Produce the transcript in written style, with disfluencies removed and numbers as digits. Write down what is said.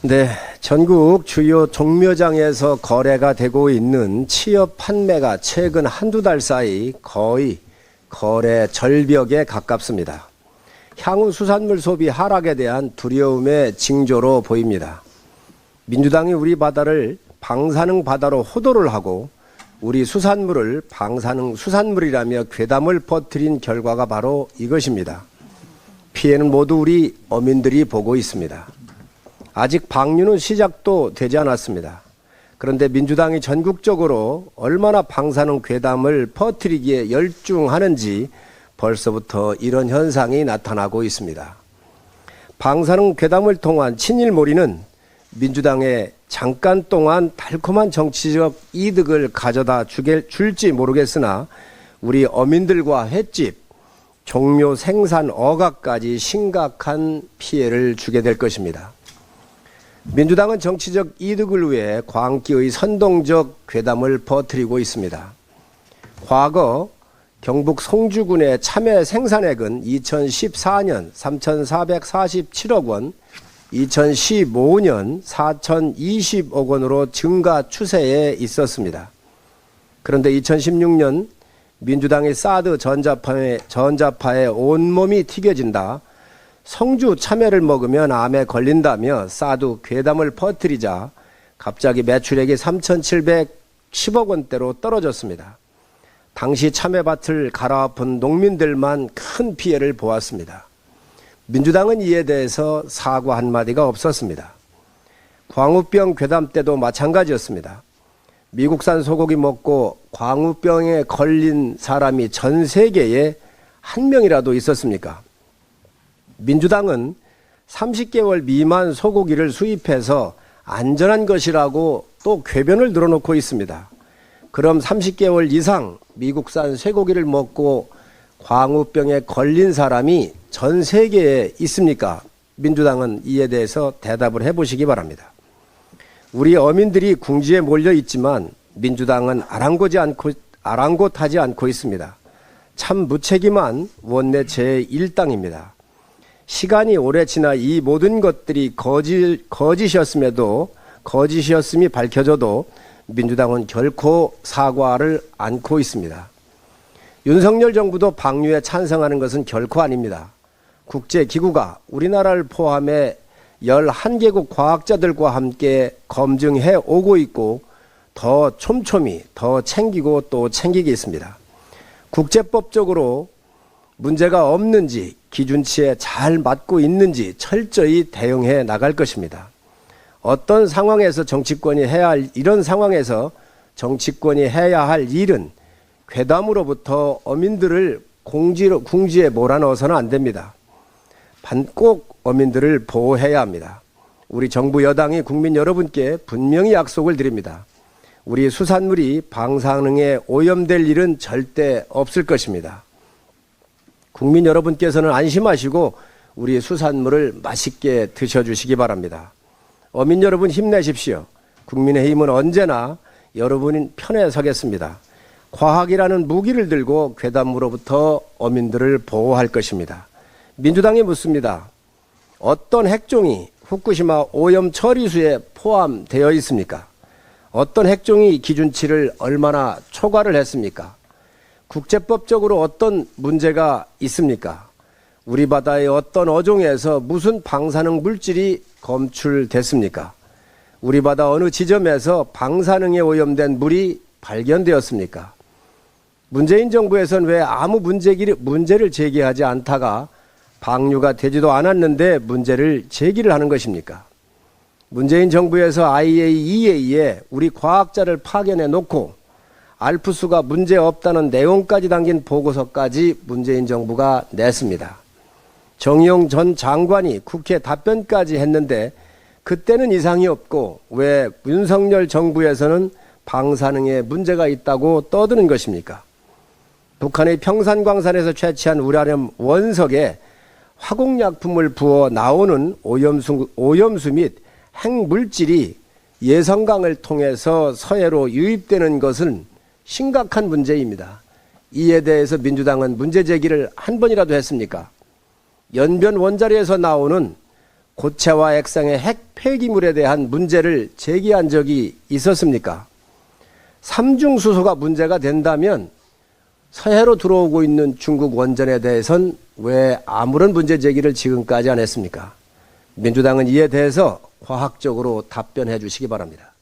네, 전국 주요 종묘장에서 거래가 되고 있는 취업 판매가 최근 한두 달 사이 거의 거래 절벽에 가깝습니다. 향후 수산물 소비 하락에 대한 두려움의 징조로 보입니다. 민주당이 우리 바다를 방사능 바다로 호도를 하고 우리 수산물을 방사능 수산물이라며 괴담을 퍼뜨린 결과가 바로 이것입니다. 피해는 모두 우리 어민들이 보고 있습니다. 아직 방류는 시작도 되지 않았습니다. 그런데 민주당이 전국적으로 얼마나 방사능 괴담을 퍼뜨리기에 열중하는지 벌써부터 이런 현상이 나타나고 있습니다. 방사능 괴담을 통한 친일몰이는 민주당에 잠깐 동안 달콤한 정치적 이득을 가져다 줄지 모르겠으나 우리 어민들과 횟집, 종묘 생산 어각까지 심각한 피해를 주게 될 것입니다. 민주당은 정치적 이득을 위해 광기의 선동적 괴담을 퍼뜨리고 있습니다. 과거 경북 송주군의 참외 생산액은 2014년 3,447억 원, 2015년 4,020억 원으로 증가 추세에 있었습니다. 그런데 2016년 민주당이 사드 전자파에 온몸이 튀겨진다, 성주 참외를 먹으면 암에 걸린다며 사드 괴담을 퍼뜨리자 갑자기 매출액이 3,710억 원대로 떨어졌습니다. 당시 참외밭을 갈아엎은 농민들만 큰 피해를 보았습니다. 민주당은 이에 대해서 사과 한마디가 없었습니다. 광우병 괴담 때도 마찬가지였습니다. 미국산 소고기 먹고 광우병에 걸린 사람이 전 세계에 한 명이라도 있었습니까? 민주당은 30개월 미만 소고기를 수입해서 안전한 것이라고 또 궤변을 늘어놓고 있습니다. 그럼 30개월 이상 미국산 쇠고기를 먹고 광우병에 걸린 사람이 전 세계에 있습니까? 민주당은 이에 대해서 대답을 해보시기 바랍니다. 우리 어민들이 궁지에 몰려 있지만 민주당은 아랑곳하지 않고 있습니다. 참 무책임한 원내 제1당입니다. 시간이 오래 지나 이 모든 것들이 거짓이었음이 밝혀져도 민주당은 결코 사과를 않고 있습니다. 윤석열 정부도 방류에 찬성하는 것은 결코 아닙니다. 국제기구가 우리나라를 포함해 11개국 과학자들과 함께 검증해 오고 있고 더 촘촘히 더 챙기고 또 챙기겠습니다. 국제법적으로 문제가 없는지 기준치에 잘 맞고 있는지 철저히 대응해 나갈 것입니다. 어떤 상황에서 정치권이 해야 할 이런 상황에서 정치권이 해야 할 일은 괴담으로부터 어민들을 궁지에 몰아넣어서는 안 됩니다. 꼭 어민들을 보호해야 합니다. 우리 정부 여당이 국민 여러분께 분명히 약속을 드립니다. 우리 수산물이 방사능에 오염될 일은 절대 없을 것입니다. 국민 여러분께서는 안심하시고 우리 수산물을 맛있게 드셔주시기 바랍니다. 어민 여러분 힘내십시오. 국민의힘은 언제나 여러분 편에 서겠습니다. 과학이라는 무기를 들고 괴담으로부터 어민들을 보호할 것입니다. 민주당이 묻습니다. 어떤 핵종이 후쿠시마 오염 처리수에 포함되어 있습니까? 어떤 핵종이 기준치를 얼마나 초과를 했습니까? 국제법적으로 어떤 문제가 있습니까? 우리 바다의 어떤 어종에서 무슨 방사능 물질이 검출됐습니까? 우리 바다 어느 지점에서 방사능에 오염된 물이 발견되었습니까? 문재인 정부에서는 왜 아무 문제를 제기하지 않다가 방류가 되지도 않았는데 문제를 제기를 하는 것입니까? 문재인 정부에서 IAEA에 우리 과학자를 파견해 놓고 알프스가 문제 없다는 내용까지 담긴 보고서까지 문재인 정부가 냈습니다. 정의용 전 장관이 국회 답변까지 했는데 그때는 이상이 없고 왜 윤석열 정부에서는 방사능에 문제가 있다고 떠드는 것입니까? 북한의 평산광산에서 채취한 우라늄 원석에 화공약품을 부어 나오는 오염수 및 핵물질이 예성강을 통해서 서해로 유입되는 것은 심각한 문제입니다. 이에 대해서 민주당은 문제 제기를 한 번이라도 했습니까? 연변 원자리에서 나오는 고체와 액상의 핵 폐기물에 대한 문제를 제기한 적이 있었습니까? 삼중수소가 문제가 된다면 서해로 들어오고 있는 중국 원전에 대해선 왜 아무런 문제 제기를 지금까지 안 했습니까? 민주당은 이에 대해서 과학적으로 답변해 주시기 바랍니다.